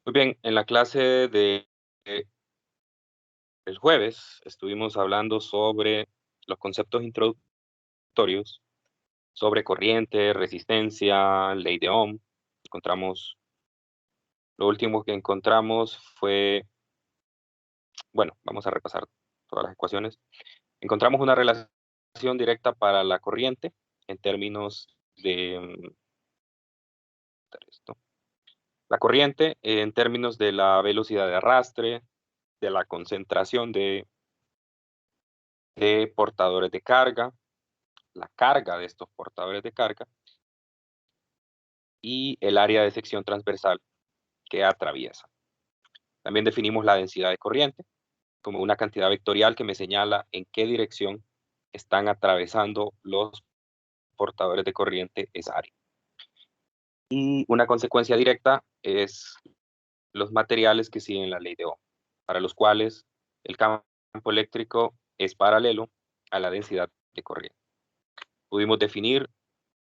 Muy bien, en la clase de el jueves estuvimos hablando sobre los conceptos introductorios, sobre corriente, resistencia, ley de Ohm. Encontramos, lo último que encontramos fue, bueno, vamos a repasar todas las ecuaciones. Encontramos una relación directa para la corriente en términos de esto. La corriente en términos de la velocidad de arrastre, de la concentración de portadores de carga, la carga de estos portadores de carga y el área de sección transversal que atraviesa. También definimos la densidad de corriente como una cantidad vectorial que me señala en qué dirección están atravesando los portadores de corriente esa área. Y una consecuencia directa es los materiales que siguen la ley de Ohm, para los cuales el campo eléctrico es paralelo a la densidad de corriente. Pudimos definir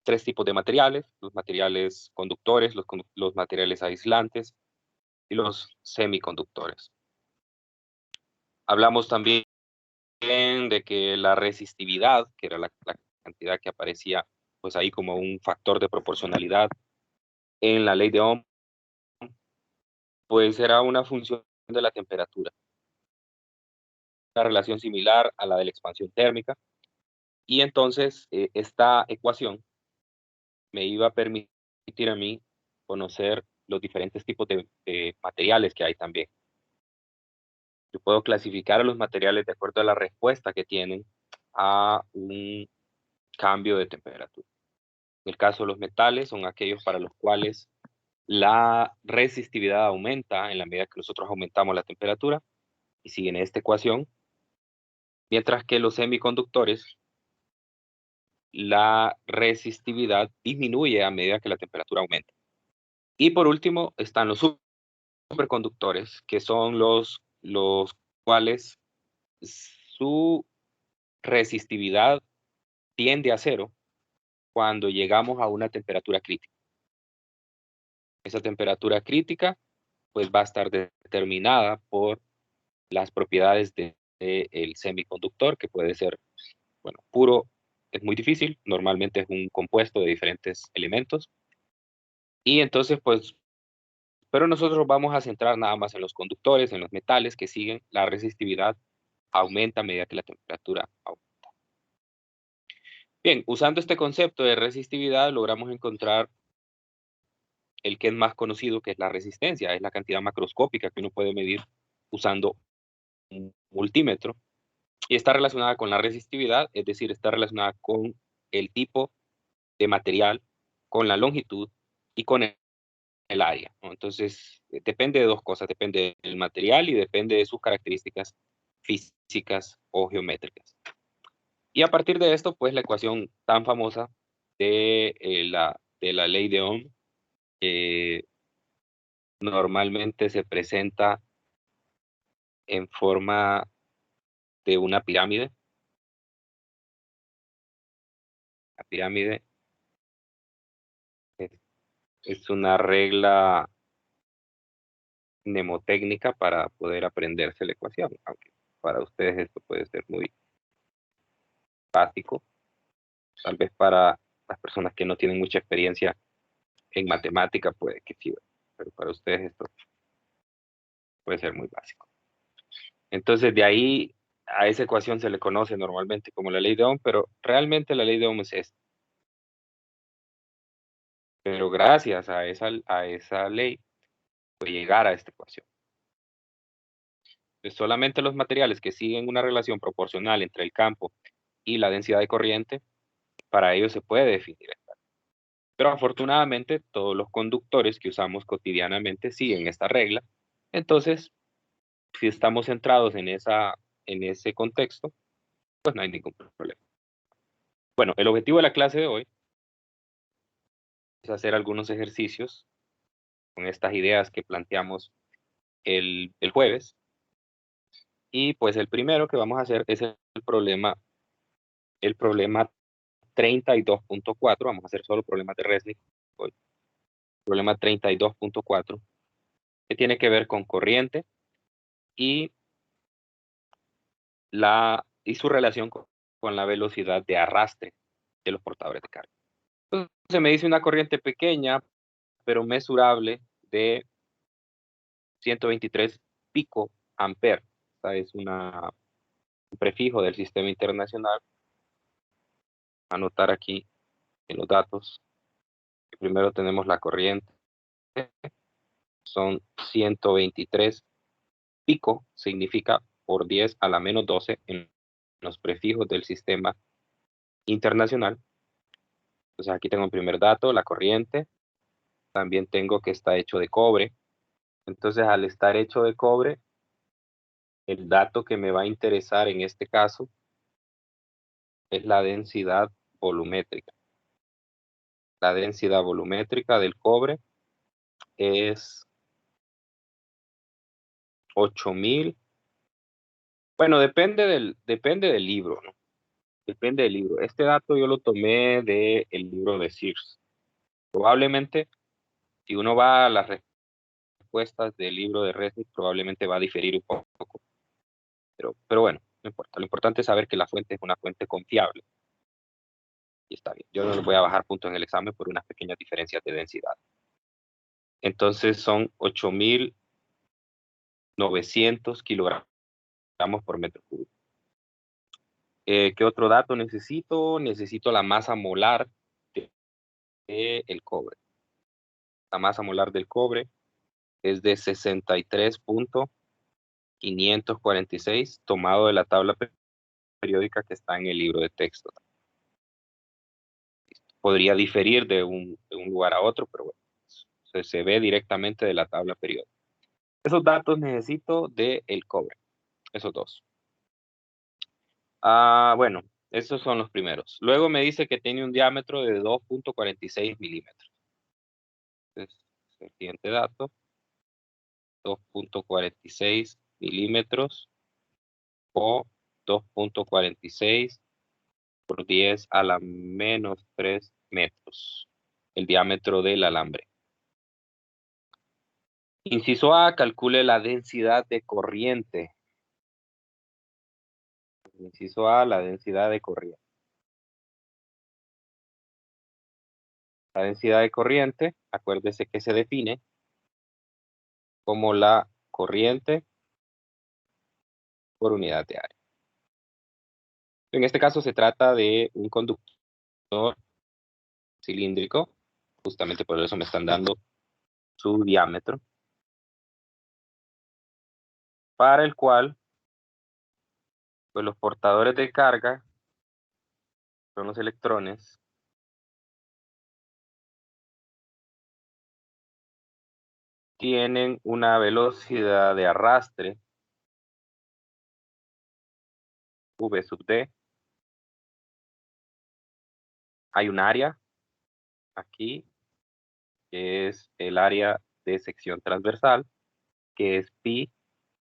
tres tipos de materiales: los materiales conductores, los materiales aislantes y los semiconductores. Hablamos también de que la resistividad, que era la cantidad que aparecía pues ahí como un factor de proporcionalidad en la ley de Ohm, pues era una función de la temperatura, una relación similar a la de la expansión térmica. Y entonces esta ecuación me iba a permitir a mí conocer los diferentes tipos de materiales que hay también. Yo puedo clasificar a los materiales de acuerdo a la respuesta que tienen a un cambio de temperatura. En el caso de los metales, son aquellos para los cuales la resistividad aumenta en la medida que nosotros aumentamos la temperatura, y siguen esta ecuación, mientras que los semiconductores, la resistividad disminuye a medida que la temperatura aumenta. Y por último están los superconductores, que son los cuales su resistividad tiende a cero cuando llegamos a una temperatura crítica. Esa temperatura crítica pues va a estar determinada por las propiedades del semiconductor, que puede ser, bueno, puro, es muy difícil, normalmente es un compuesto de diferentes elementos. Y entonces pues, pero nosotros vamos a centrar nada más en los conductores, en los metales que siguen la resistividad aumenta a medida que la temperatura aumenta. Bien, usando este concepto de resistividad logramos encontrar el que es más conocido, que es la resistencia, es la cantidad macroscópica que uno puede medir usando un multímetro, y está relacionada con la resistividad, es decir, está relacionada con el tipo de material, con la longitud y con el área, ¿no? Entonces, depende de dos cosas, depende del material y depende de sus características físicas o geométricas. Y a partir de esto, pues la ecuación tan famosa de la ley de Ohm, eh, normalmente se presenta en forma de una pirámide. La pirámide es, es una regla mnemotécnica para poder aprenderse la ecuación, aunque para ustedes esto puede ser muy básico, tal vez para las personas que no tienen mucha experiencia en matemática puede que sí, pero para ustedes esto puede ser muy básico. Entonces, de ahí a esa ecuación se le conoce normalmente como la ley de Ohm, pero realmente la ley de Ohm es esta. Pero gracias a esa ley puede llegar a esta ecuación. Entonces, solamente los materiales que siguen una relación proporcional entre el campo y la densidad de corriente, para ellos se puede definir esta. Pero afortunadamente todos los conductores que usamos cotidianamente siguen esta regla. Entonces, si estamos centrados en ese contexto, pues no hay ningún problema. Bueno, el objetivo de la clase de hoy es hacer algunos ejercicios con estas ideas que planteamos el jueves. Y pues el primero que vamos a hacer es el problema 32.4. Vamos a hacer solo problemas de Resnick hoy. Problema 32.4. que tiene que ver con corriente y, su relación con la velocidad de arrastre de los portadores de carga. Entonces me dice una corriente pequeña, pero mesurable, de 123 pico amper. Esta es un prefijo del sistema internacional. Anotar aquí en los datos. Primero tenemos la corriente, son 123 pico, significa por 10 a la menos 12 en los prefijos del sistema internacional. Entonces aquí tengo el primer dato, la corriente. También tengo que está hecho de cobre. Entonces, al estar hecho de cobre, el dato que me va a interesar en este caso es la densidad volumétrica. La densidad volumétrica del cobre es 8000. Bueno, depende del libro, ¿no? Depende del libro. Este dato yo lo tomé del libro de Sears. Probablemente, si uno va a las respuestas del libro de Resnick, probablemente va a diferir un poco. Pero bueno, no importa. Lo importante es saber que la fuente es una fuente confiable. Y está bien. Yo no les voy a bajar puntos en el examen por unas pequeñas diferencias de densidad. Entonces son 8900 kilogramos por metro cúbico. ¿Qué otro dato necesito? Necesito la masa molar del cobre. La masa molar del cobre es de 63.546, tomado de la tabla periódica que está en el libro de texto. Podría diferir de un lugar a otro, pero bueno, se ve directamente de la tabla periódica. Esos datos necesito del cobre, esos dos. Bueno, esos son los primeros. Luego me dice que tiene un diámetro de 2.46 milímetros. Entonces, el siguiente dato, 2.46 milímetros o 2.46 por 10 a la menos 3 metros, el diámetro del alambre. Inciso A, calcule la densidad de corriente. Inciso A, la densidad de corriente. La densidad de corriente, acuérdese que se define como la corriente por unidad de área. En este caso se trata de un conductor cilíndrico, justamente por eso me están dando su diámetro, para el cual pues los portadores de carga son los electrones tienen una velocidad de arrastre V sub D. Hay un área aquí, que es el área de sección transversal, que es pi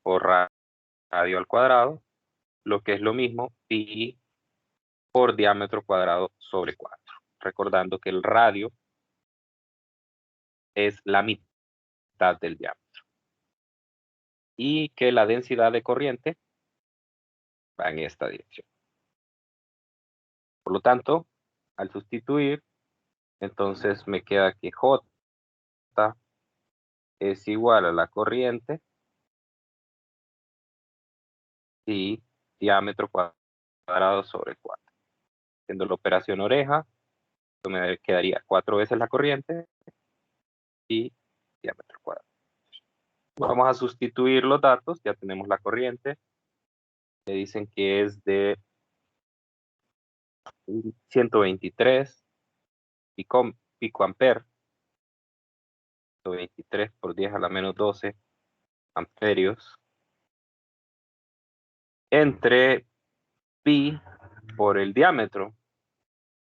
por radio al cuadrado, lo que es lo mismo, pi por diámetro cuadrado sobre 4. Recordando que el radio es la mitad del diámetro. Y que la densidad de corriente va en esta dirección. Por lo tanto, al sustituir, entonces me queda que J es igual a la corriente y diámetro cuadrado sobre 4. Haciendo la operación oreja, me quedaría 4 veces la corriente y diámetro cuadrado. Vamos a sustituir los datos, ya tenemos la corriente. Me dicen que es de 123 pico amper. 123 por 10 a la menos 12 amperios. Entre pi por el diámetro.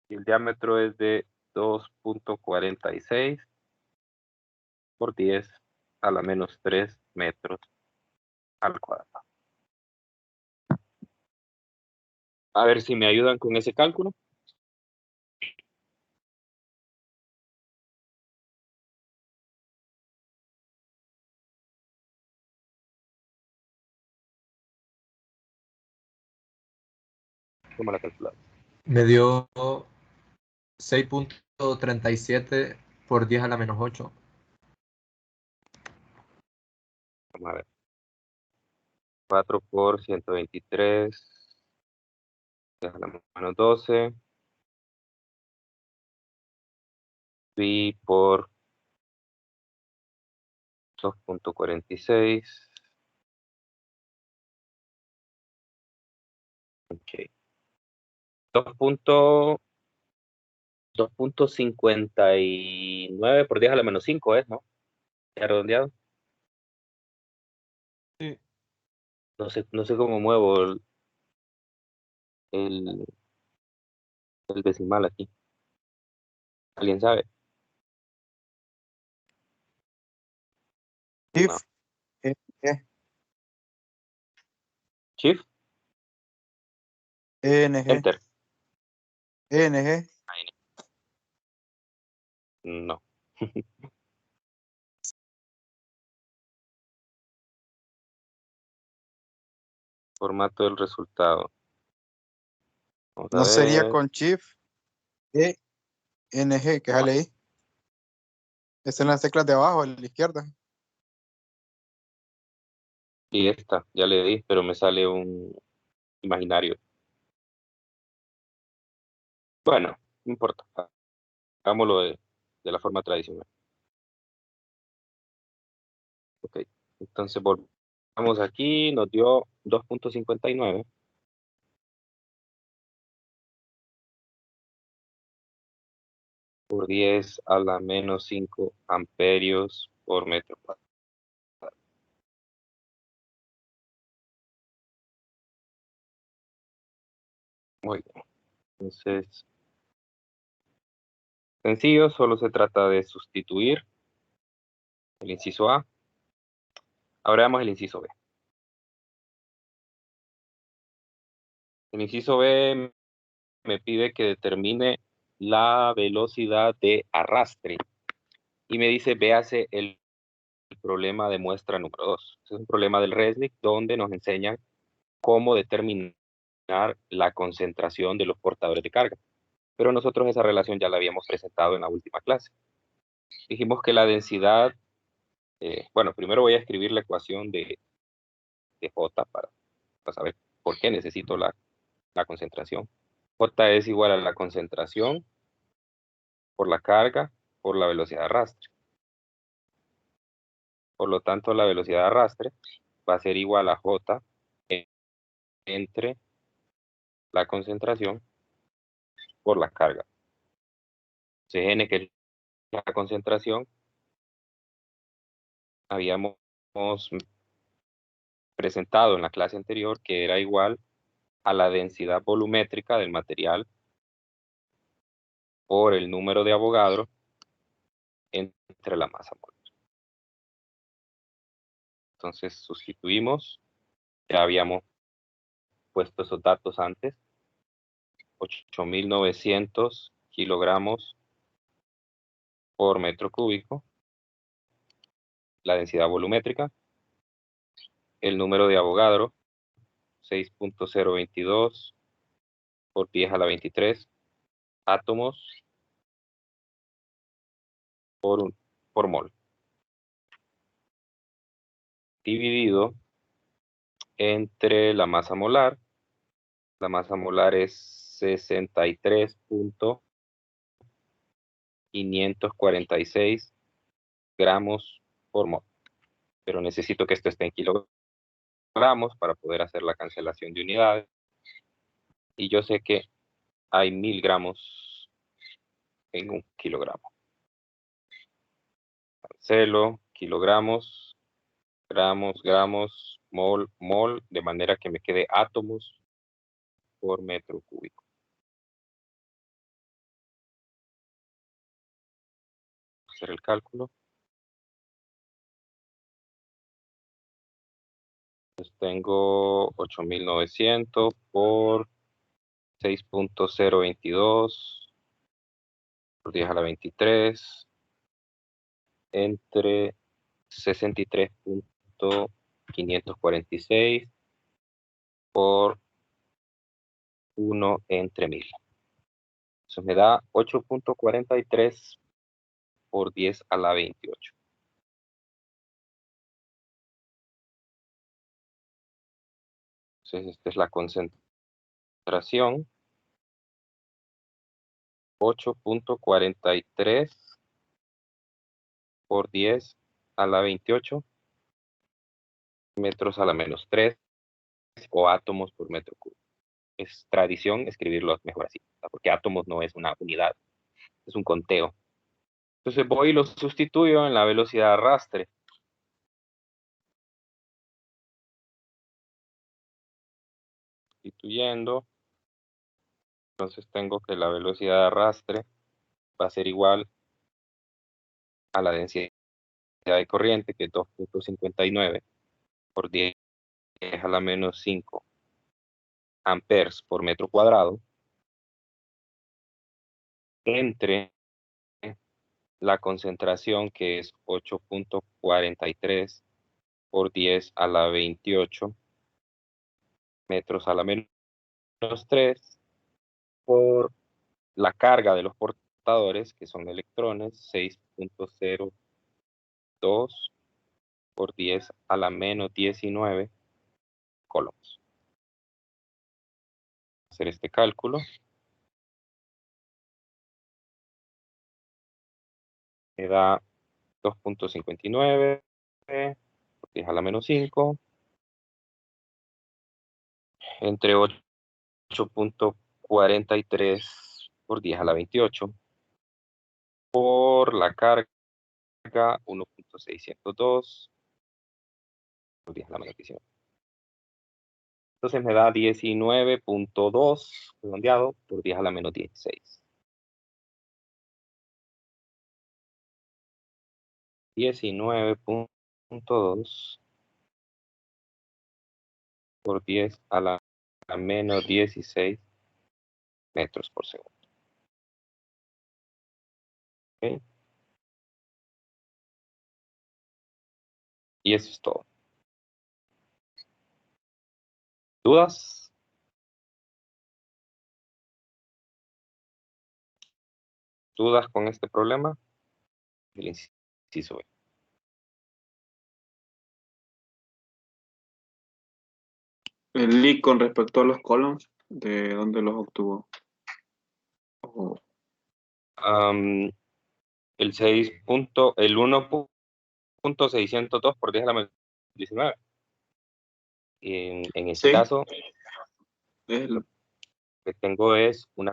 Y el diámetro es de 2.46 por 10 a la menos 3 metros al cuadrado. A ver si me ayudan con ese cálculo. Toma la calculadora. Me dio 6.37 por 10 a la menos 8. Vamos a ver. 4 por 123. 10 a la menos 12. Pi por 2.46. Ok. 2.59 por 10 a la menos 5 es, ¿no? ¿Ya redondeado? Sí. No sé cómo muevo el, el decimal aquí. ¿Alguien sabe? No. Shift, E, Shift, ENG, Enter. ENG, No. Formato del resultado. Vamos a no sería ver. con Shift, ENG, que sale ahí. Están las teclas de abajo, a la izquierda. Y esta, ya le di, pero me sale un imaginario. Bueno, no importa. Hagámoslo de la forma tradicional. Ok. Entonces volvamos aquí, nos dio 2.59 por 10 a la menos 5 amperios por metro cuadrado. Muy bien. Entonces, sencillo, solo se trata de sustituir el inciso A. Ahora veamos el inciso B. El inciso B me pide que determine la velocidad de arrastre y me dice, véase el problema de muestra número 2. Es un problema del RESNIC donde nos enseñan cómo determinar la concentración de los portadores de carga. Pero nosotros esa relación ya la habíamos presentado en la última clase. Dijimos que la densidad, bueno, primero voy a escribir la ecuación de J para saber por qué necesito la concentración. J es igual a la concentración por la carga por la velocidad de arrastre. Por lo tanto, la velocidad de arrastre va a ser igual a J entre la concentración por la carga. Entonces, N, que es la concentración, habíamos presentado en la clase anterior que era igual a la densidad volumétrica del material por el número de Avogadro entre la masa molar. Entonces sustituimos, ya habíamos puesto esos datos antes, 8.900 kilogramos por metro cúbico, la densidad volumétrica, el número de Avogadro, 6.022 por 10 a la 23 átomos por mol, dividido entre la masa molar. La masa molar es 63.546 gramos por mol. Pero necesito que esto esté en kilogramos para poder hacer la cancelación de unidades. Y yo sé que hay 1000 gramos en un kilogramo. Cancelo, kilogramos, gramos, gramos, mol, mol, de manera que me quede átomos por metro cúbico. Hacer el cálculo. Pues tengo 8.900 por 6.022 por 10 a la 23 entre 63.546 por 1 entre 1000. Eso me da 8.43 por 10 a la 28. Entonces, esta es la concentración. 8.43 por 10 a la 28 metros a la menos 3 o átomos por metro cúbico. Es tradición escribirlo mejor así, porque átomos no es una unidad, es un conteo. Entonces voy y lo sustituyo en la velocidad de arrastre. Sustituyendo, entonces tengo que la velocidad de arrastre va a ser igual a la densidad de corriente, que es 2.59 por 10 a la menos 5 amperes por metro cuadrado, entre la concentración, que es 8.43 por 10 a la 28 metros a la menos 3, por la carga de los portadores, que son electrones, 6.02 por 10 a la menos 19 coulombs. Hacer este cálculo. Me da 2.59 por 10 a la menos 5 entre 8.43 por 10 a la 28 por la carga 1.602 por 10 a la menos 19. Entonces me da 19.2 redondeado por 10 a la menos 16. 19.2 por 10 a la menos 16 metros por segundo. ¿Okay? Y eso es todo. ¿Dudas? ¿Dudas con este problema? El inciso B. El leak con respecto a los columns, ¿de dónde los obtuvo? El 1.602 por 10 a la menos 19. En este Sí. caso, Es lo que tengo es una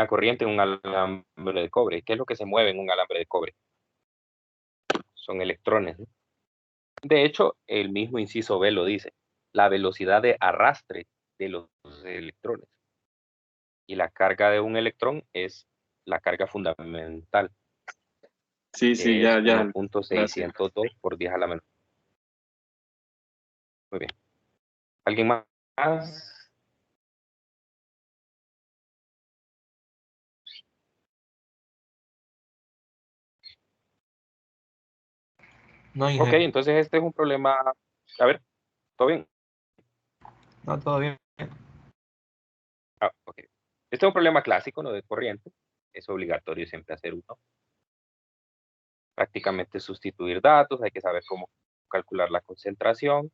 corriente en un alambre de cobre. ¿Qué es lo que se mueve en un alambre de cobre? Son electrones, ¿no? De hecho, el mismo inciso B lo dice. La velocidad de arrastre de los electrones. Y la carga de un electrón es la carga fundamental. Sí, sí, ya. 1.602 por 10 a la menos. Muy bien. ¿Alguien más? No, Ok, ingeniero. entonces este es un problema. A ver, ¿todo bien? No, todo bien. Ok. Este es un problema clásico, ¿no? De corriente. Es obligatorio siempre hacer uno. Prácticamente sustituir datos, hay que saber cómo calcular la concentración.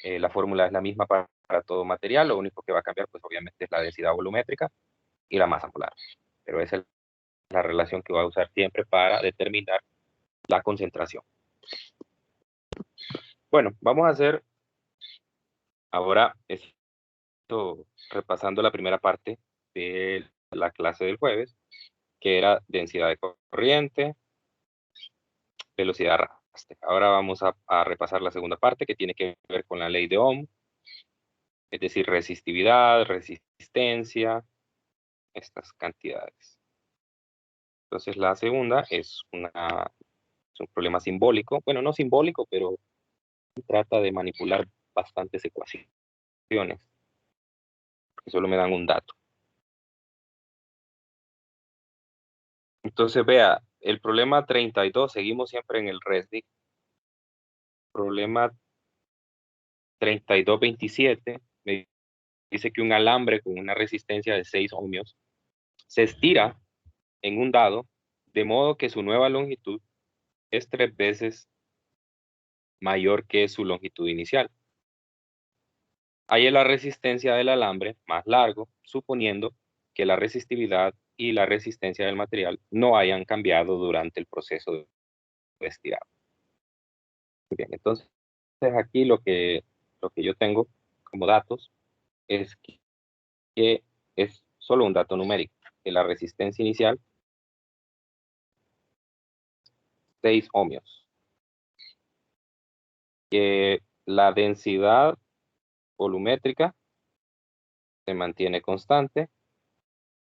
La fórmula es la misma para todo material, lo único que va a cambiar, pues obviamente, es la densidad volumétrica y la masa molar. Pero esa es la relación que va a usar siempre para determinar la concentración. Bueno, vamos a hacer ahora esto, repasando la primera parte de la clase del jueves, que era densidad de corriente, velocidad de arrastre. Ahora vamos a repasar la segunda parte, que tiene que ver con la ley de Ohm, es decir, resistividad, resistencia, estas cantidades. Entonces la segunda es un problema simbólico, bueno, no simbólico, pero trata de manipular bastantes ecuaciones, que solo me dan un dato. Entonces vea, el problema 32, seguimos siempre en el RESDIC. Problema 3227, me dice que un alambre con una resistencia de 6 ohmios se estira en un dado de modo que su nueva longitud es 3 veces mayor que su longitud inicial. Hay la resistencia del alambre más largo, suponiendo que la resistividad y la resistencia del material no hayan cambiado durante el proceso de estirado. Muy bien, entonces aquí lo que yo tengo como datos es que es solo un dato numérico, que la resistencia inicial 6 ohmios, que la densidad volumétrica se mantiene constante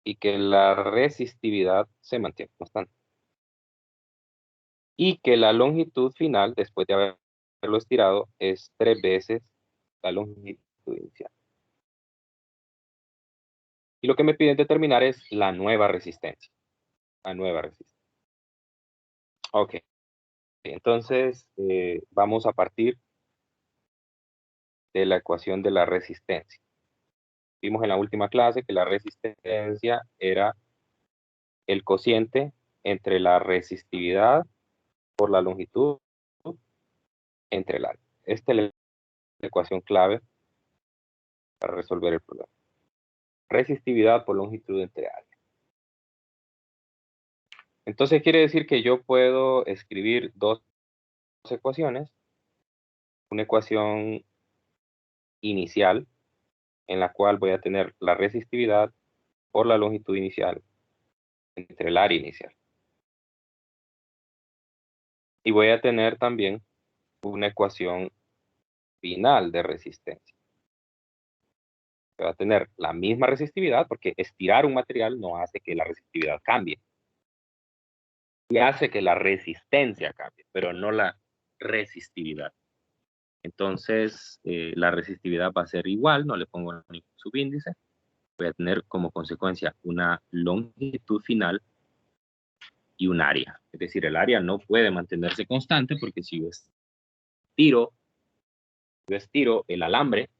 y que la resistividad se mantiene constante. Y que la longitud final, después de haberlo estirado, es 3 veces la longitud inicial. Y lo que me piden determinar es la nueva resistencia. La nueva resistencia. Ok. Entonces, vamos a partir de la ecuación de la resistencia. Vimos en la última clase que la resistencia era el cociente entre la resistividad por la longitud entre el área. Esta es la ecuación clave para resolver el problema. Resistividad por longitud entre área. Entonces quiere decir que yo puedo escribir dos ecuaciones. Una ecuación inicial, en la cual voy a tener la resistividad por la longitud inicial entre el área inicial. Y voy a tener también una ecuación final de resistencia. Va a tener la misma resistividad, porque estirar un material no hace que la resistividad cambie. Y hace que la resistencia cambie, pero no la resistividad. Entonces, la resistividad va a ser igual, no le pongo ningún subíndice. Voy a tener como consecuencia una longitud final y un área. Es decir, el área no puede mantenerse constante porque si yo estiro el alambre,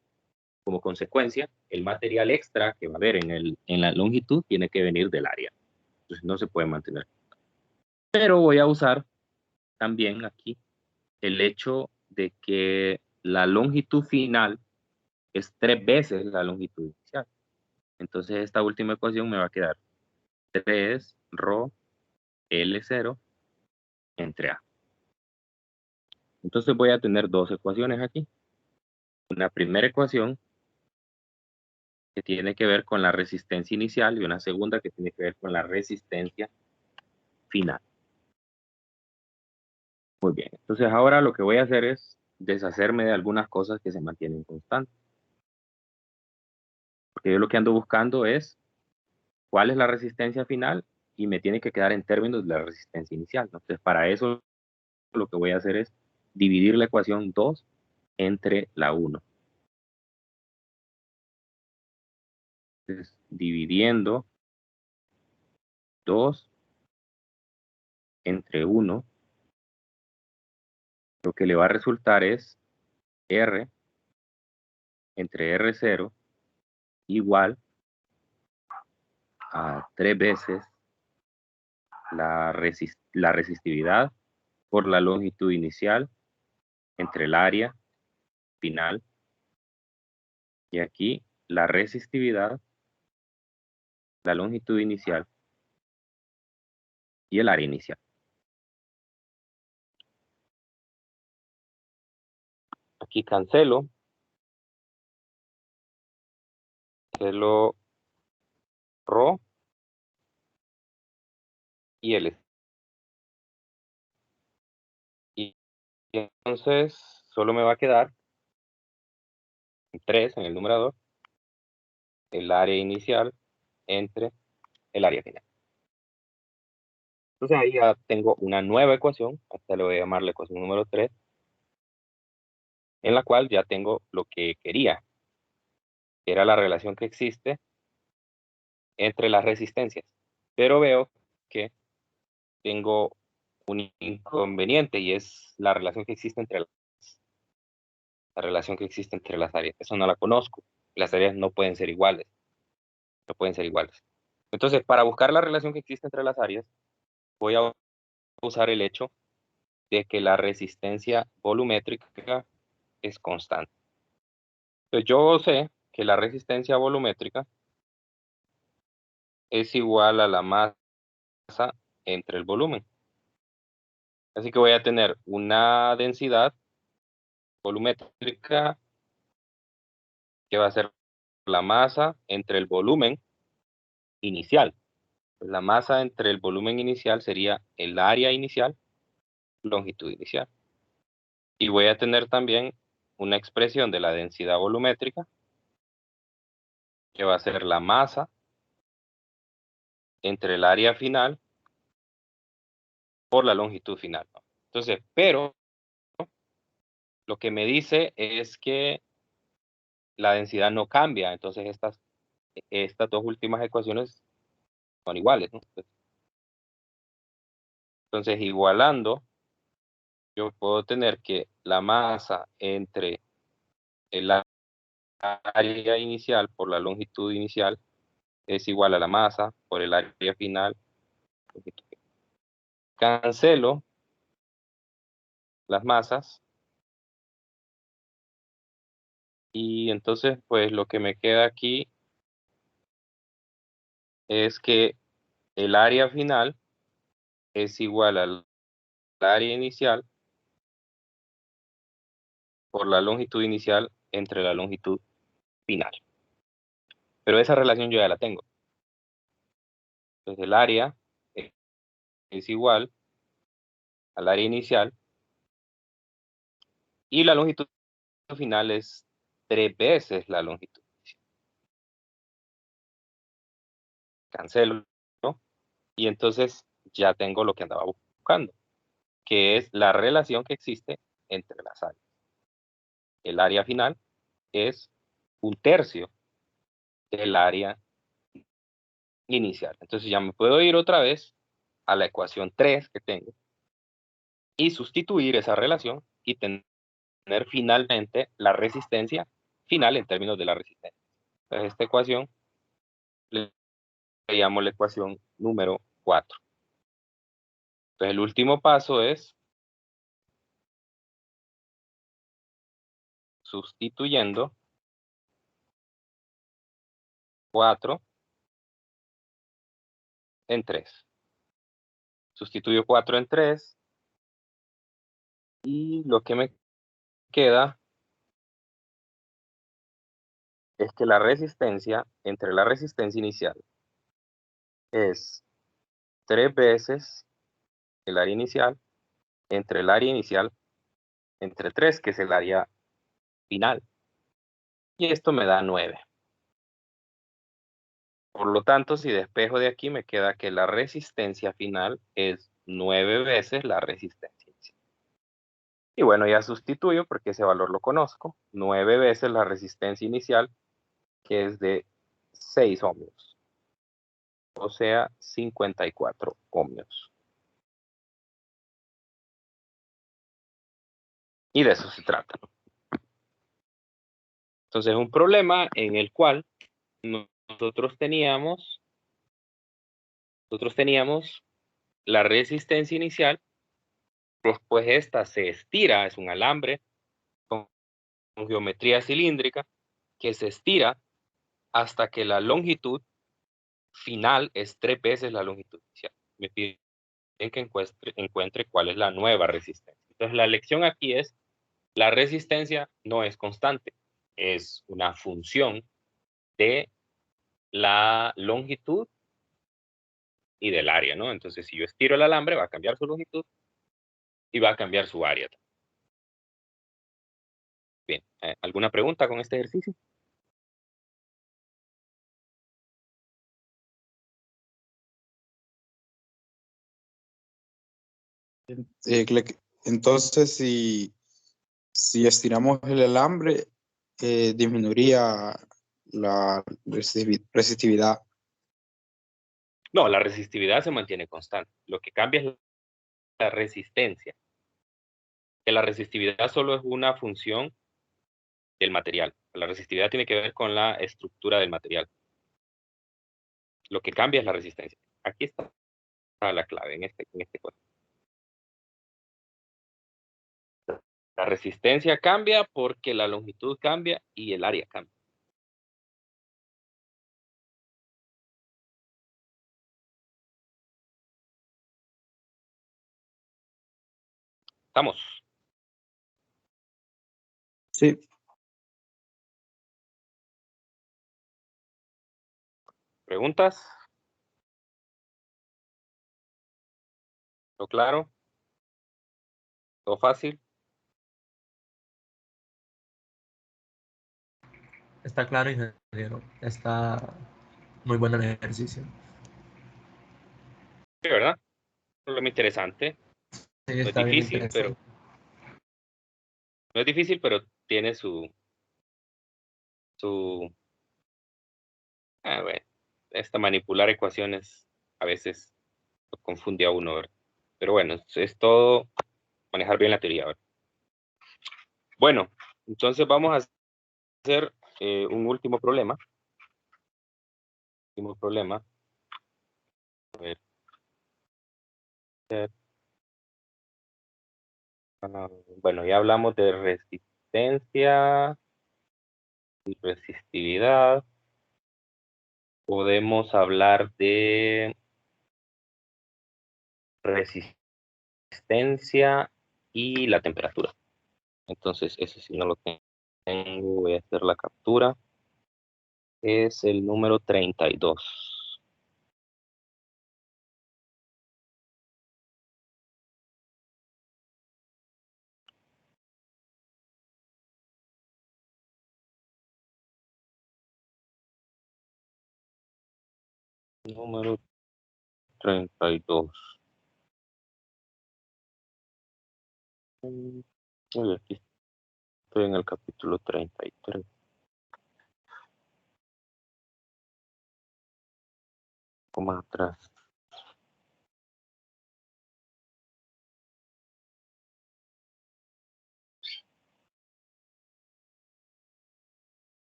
como consecuencia, el material extra que va a haber en la longitud tiene que venir del área. Entonces no se puede mantener. Pero voy a usar también aquí el hecho de que la longitud final es 3 veces la longitud inicial. Entonces esta última ecuación me va a quedar 3 ρ L0 entre A. Entonces voy a tener dos ecuaciones aquí. Una primera ecuación que tiene que ver con la resistencia inicial y una segunda que tiene que ver con la resistencia final. Muy bien, entonces ahora lo que voy a hacer es deshacerme de algunas cosas que se mantienen constantes. Porque yo lo que ando buscando es cuál es la resistencia final y me tiene que quedar en términos de la resistencia inicial. Entonces para eso lo que voy a hacer es dividir la ecuación 2 entre la 1. Entonces, dividiendo 2 entre 1, lo que le va a resultar es R entre R0 igual a 3 veces la resistividad por la longitud inicial entre el área final y aquí la resistividad, la longitud inicial y el área inicial. Aquí cancelo ρ y L. Y entonces solo me va a quedar 3 en el numerador, el área inicial entre el área final. Entonces ahí ya tengo una nueva ecuación, esta le voy a llamar la ecuación número 3, en la cual ya tengo lo que quería, que era la relación que existe entre las resistencias. Pero veo que tengo un inconveniente y es la relación que existe entre las áreas. Eso no la conozco. Las áreas no pueden ser iguales. No pueden ser iguales. Entonces, para buscar la relación que existe entre las áreas, voy a usar el hecho de que la resistencia volumétrica es constante. Entonces, yo sé que la resistencia volumétrica es igual a la masa entre el volumen. Así que voy a tener una densidad volumétrica que va a ser la masa entre el volumen inicial. La masa entre el volumen inicial sería el área inicial, longitud inicial. Y voy a tener también una expresión de la densidad volumétrica que va a ser la masa entre el área final por la longitud final. Entonces, pero lo que me dice es que la densidad no cambia. Entonces, estas dos últimas ecuaciones son iguales, ¿no? Entonces, igualando, yo puedo tener que la masa entre el área inicial por la longitud inicial es igual a la masa por el área final. Cancelo las masas y entonces pues lo que me queda aquí es que el área final es igual al área inicial por la longitud inicial entre la longitud final. Pero esa relación yo ya la tengo. Entonces el área es igual al área inicial y la longitud final es 3 veces la longitud inicial. Cancelo, ¿no? Y entonces ya tengo lo que andaba buscando, que es la relación que existe entre las áreas. El área final es 1/3 del área inicial. Entonces ya me puedo ir otra vez a la ecuación 3 que tengo y sustituir esa relación y tener finalmente la resistencia final en términos de la resistencia. Entonces esta ecuación le llamo la ecuación número 4. Entonces el último paso es sustituyendo 4 en 3. Sustituyo 4 en 3 y lo que me queda es que la resistencia entre la resistencia inicial es 3 veces el área inicial entre el área inicial entre 3, que es el área final. Y esto me da 9. Por lo tanto, si despejo de aquí, me queda que la resistencia final es 9 veces la resistencia inicial. Y bueno, ya sustituyo porque ese valor lo conozco. 9 veces la resistencia inicial, que es de 6 ohmios. O sea, 54 ohmios. Y de eso se trata. Entonces, es un problema en el cual nosotros teníamos la resistencia inicial, después esta se estira, es un alambre con geometría cilíndrica que se estira hasta que la longitud final es 3 veces la longitud inicial. Me piden que encuentre cuál es la nueva resistencia. Entonces la lección aquí es, la resistencia no es constante, es una función de la longitud y del área, ¿no? Entonces si yo estiro el alambre va a cambiar su longitud y va a cambiar su área. Bien, ¿alguna pregunta con este ejercicio? Entonces, si estiramos el alambre, disminuiría la resistividad. No, la resistividad se mantiene constante. Lo que cambia es la resistencia. Que la resistividad solo es una función del material. La resistividad tiene que ver con la estructura del material. Lo que cambia es la resistencia. Aquí está la clave en este caso. La resistencia cambia porque la longitud cambia y el área cambia. ¿Estamos? Sí. ¿Preguntas? ¿Todo claro? ¿Todo fácil? Está claro, ingeniero. Está muy bueno el ejercicio. Sí, ¿verdad? Un problema interesante. Sí, No es está bien difícil, pero interesante. tiene su, bueno, esta manipular ecuaciones a veces lo confunde a uno, ¿verdad? Pero bueno, es todo manejar bien la teoría, ¿verdad? Bueno, entonces vamos a hacer un último problema. Último problema. A ver. Bueno, ya hablamos de resistencia y resistividad. Podemos hablar de resistencia y la temperatura. Entonces, ese sí no lo tengo. Voy a hacer la captura. Es el número 32. Número 32. Uy, aquí estoy en el capítulo 33. Un poco más atrás.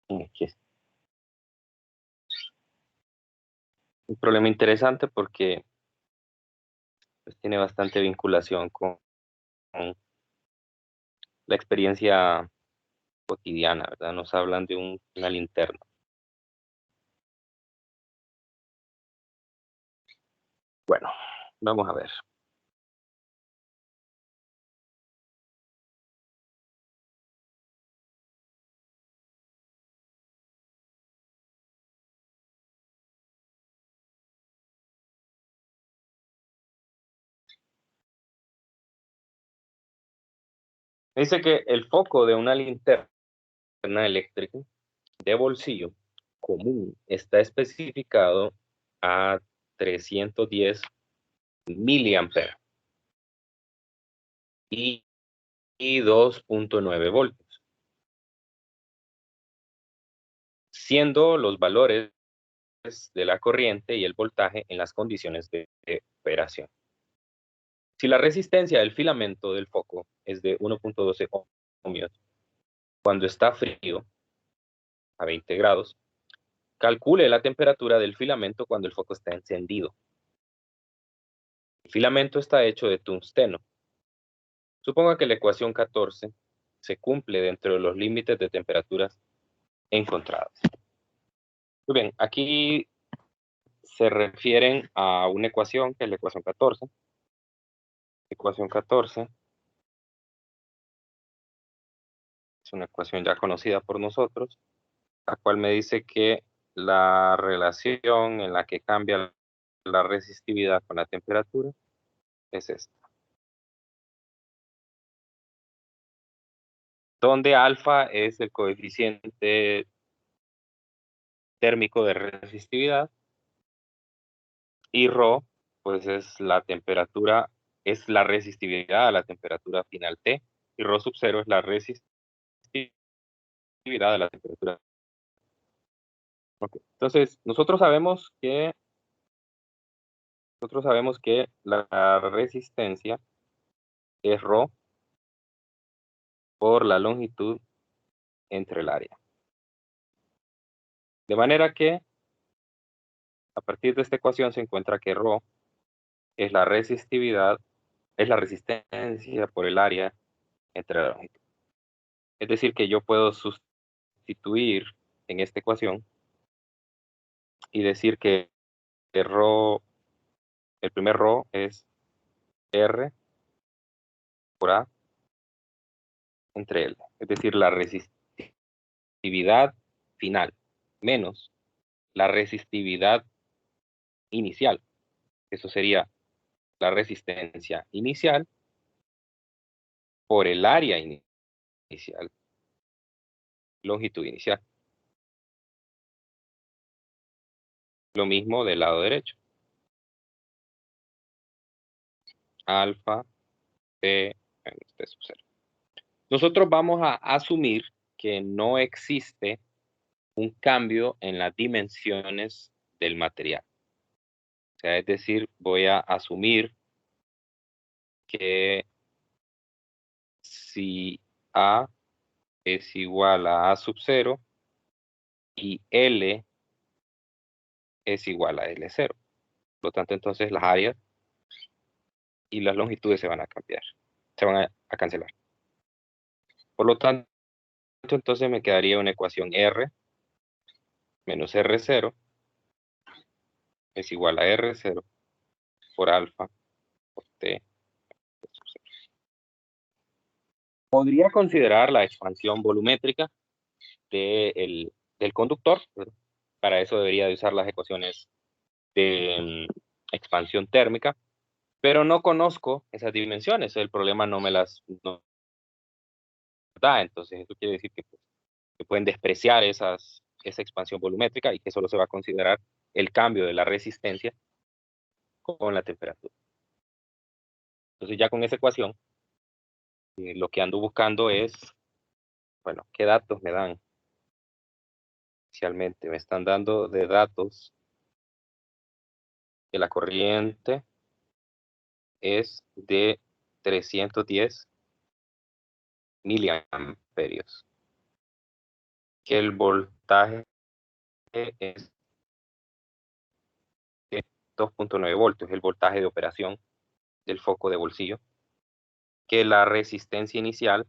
Aquí está. Un problema interesante porque pues, tiene bastante vinculación con la experiencia cotidiana, ¿verdad? Nos hablan de una linterna. Bueno, vamos a ver. Dice que el foco de una linterna eléctrica de bolsillo común está especificado a 310 miliamperes y 2.9 voltios, siendo los valores de la corriente y el voltaje en las condiciones de operación. Si la resistencia del filamento del foco es de 1.12 ohmios, cuando está frío, a 20 grados, calcule la temperatura del filamento cuando el foco está encendido. El filamento está hecho de tungsteno. Suponga que la ecuación 14 se cumple dentro de los límites de temperaturas encontradas. Muy bien, aquí se refieren a una ecuación que es la ecuación 14. Ecuación 14 es una ecuación ya conocida por nosotros, la cual me dice que la relación en la que cambia la resistividad con la temperatura es esta. Donde alfa es el coeficiente térmico de resistividad y rho, pues es la temperatura, es la resistividad a la temperatura final T, y rho sub 0 es la resistividad a la temperatura. Okay. Entonces, nosotros sabemos que nosotros sabemos que la resistencia es ρ por la longitud entre el área. De manera que, a partir de esta ecuación se encuentra que ρ es la resistividad, es la resistencia por el área entre la longitud. Es decir, que yo puedo sustituir en esta ecuación y decir que ρ, el primer ρ es R por A entre L. Es decir, la resistividad final menos la resistividad inicial. Eso sería la resistencia inicial por el área inicial, longitud inicial. Lo mismo del lado derecho. Alfa T menos T sub 0. Nosotros vamos a asumir que no existe un cambio en las dimensiones del material. O sea, es decir, voy a asumir que si A es igual a A sub 0 y L es igual a L0. Por lo tanto, entonces las áreas y las longitudes se van a cambiar, se van a cancelar. Por lo tanto, entonces me quedaría una ecuación R menos R0 es igual a R0 por alfa por T. Podría considerar la expansión volumétrica del conductor, ¿verdad? Para eso debería de usar las ecuaciones de expansión térmica, pero no conozco esas dimensiones, el problema no me las da, entonces eso quiere decir que se pueden despreciar esa expansión volumétrica y que solo se va a considerar el cambio de la resistencia con la temperatura. Entonces ya con esa ecuación, lo que ando buscando es, bueno, ¿qué datos me dan? Inicialmente me están dando de datos que la corriente es de 310 miliamperios, que el voltaje es de 2.9 voltios, el voltaje de operación del foco de bolsillo, que la resistencia inicial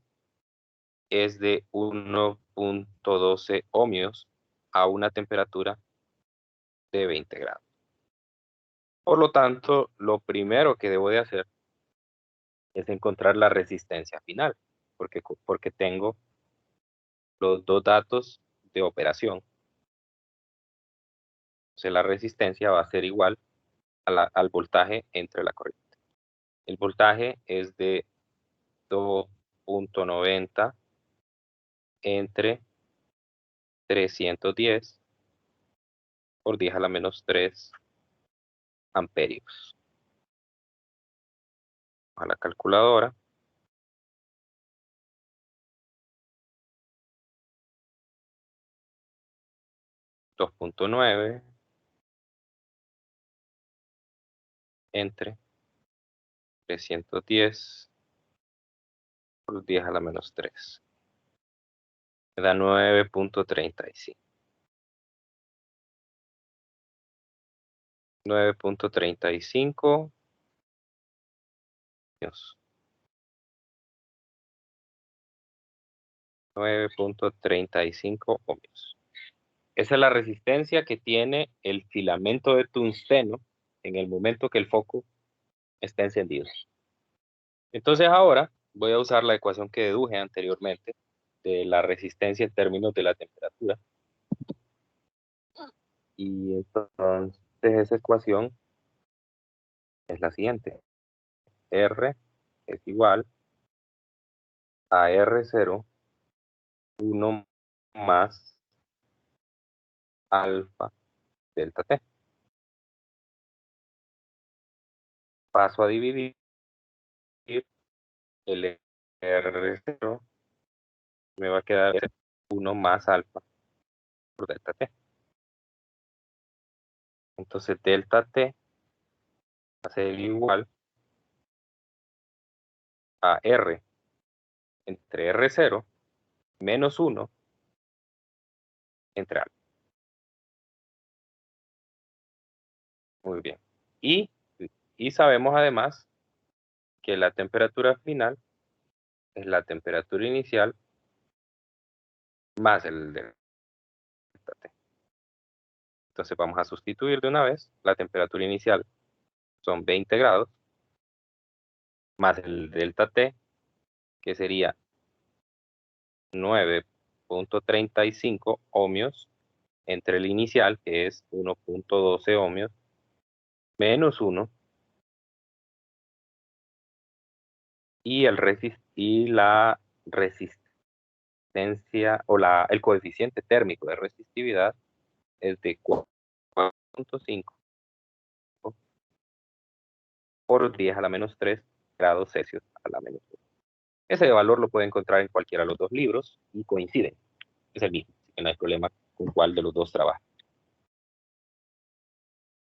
es de 1.12 ohmios a una temperatura de 20 grados. Por lo tanto, lo primero que debo de hacer es encontrar la resistencia final, porque tengo los dos datos de operación. Entonces la resistencia va a ser igual al voltaje entre la corriente. El voltaje es de 2.90 entre 310 por 10 a la menos 3 amperios. A la calculadora. .9 entre 310 por 10 a la menos 3. Me da 9.35. 9.35 ohmios. 9.35 ohmios. Esa es la resistencia que tiene el filamento de tungsteno en el momento que el foco está encendido. Entonces ahora voy a usar la ecuación que deduje anteriormente de la resistencia en términos de la temperatura. Y entonces esa ecuación es la siguiente. R es igual a R0, 1 más alfa delta T. Paso a dividir el R0, me va a quedar 1 más alfa por delta T. Entonces delta T a ser igual a R entre R0 menos 1 entre A. Muy bien. Y sabemos además que la temperatura final es la temperatura inicial más el delta T. Entonces vamos a sustituir de una vez. La temperatura inicial son 20 grados más el delta T, que sería 9.35 ohmios entre el inicial, que es 1.12 ohmios, menos 1, y la resistencia, o el coeficiente térmico de resistividad es de 4.5 por 10 a la menos 3 grados Celsius a la menos 1. Ese valor lo puede encontrar en cualquiera de los dos libros y coinciden. Es el mismo, así que no hay problema con cuál de los dos trabaja.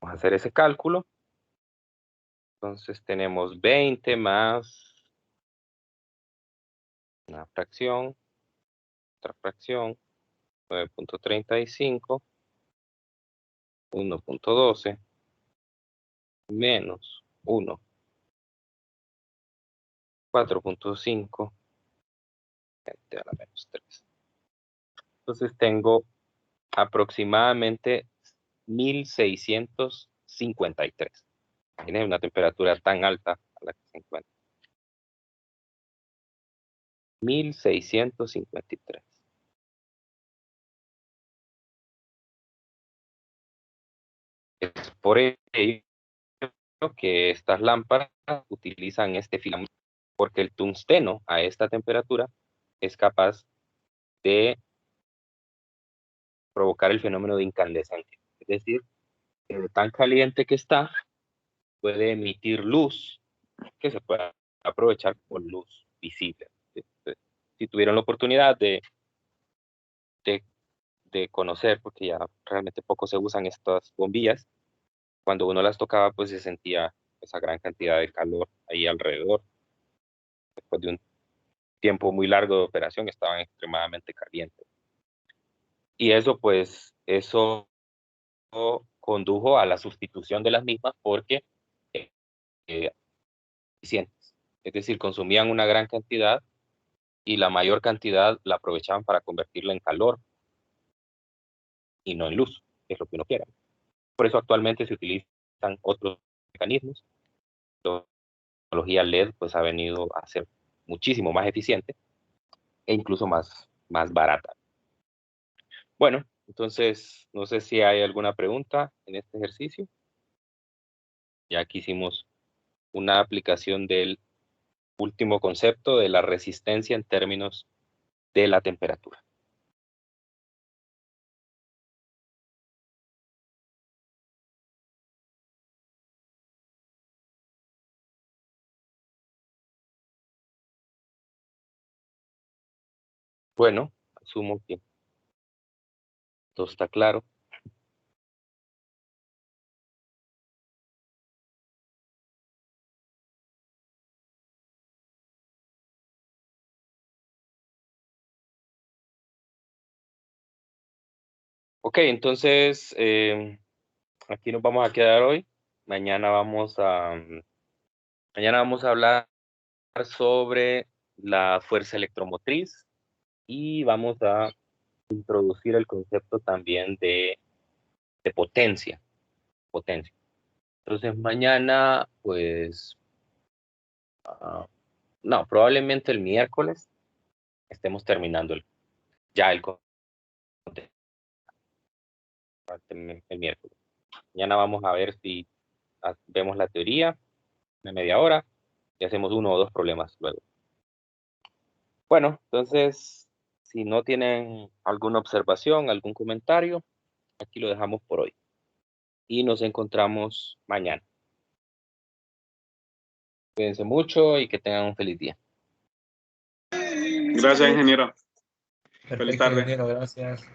Vamos a hacer ese cálculo. Entonces tenemos 20 más una fracción, otra fracción, 9.35, 1.12, menos 1, 4.5, a la menos 3. Entonces tengo aproximadamente 1653. Tiene una temperatura tan alta a la que se encuentra. 1653. Es por ello que estas lámparas utilizan este filamento, porque el tungsteno a esta temperatura es capaz de provocar el fenómeno de incandescencia. Es decir, de tan caliente que está, puede emitir luz que se puede aprovechar como luz visible. Si tuvieron la oportunidad de conocer, porque ya realmente poco se usan estas bombillas, cuando uno las tocaba, pues se sentía esa gran cantidad de calor ahí alrededor. Después de un tiempo muy largo de operación, estaban extremadamente calientes. Y eso, pues, eso condujo a la sustitución de las mismas porque eficientes. Es decir, consumían una gran cantidad y la mayor cantidad la aprovechaban para convertirla en calor y no en luz, que es lo que uno quiere. Por eso actualmente se utilizan otros mecanismos. La tecnología LED pues ha venido a ser muchísimo más eficiente e incluso más barata. Bueno, entonces no sé si hay alguna pregunta en este ejercicio. Ya aquí hicimos una aplicación del último concepto de la resistencia en términos de la temperatura. Bueno, asumo que todo está claro. Ok, entonces aquí nos vamos a quedar hoy. Mañana vamos a hablar sobre la fuerza electromotriz y vamos a introducir el concepto también de potencia. Entonces mañana, pues, no, probablemente el miércoles estemos terminando ya el miércoles. Mañana vamos a ver si vemos la teoría de media hora y hacemos 1 o 2 problemas luego. Bueno, entonces, si no tienen alguna observación, algún comentario, aquí lo dejamos por hoy. Y nos encontramos mañana. Cuídense mucho y que tengan un feliz día. Gracias, ingeniero. Feliz Perfecto, tarde. ingeniero, gracias.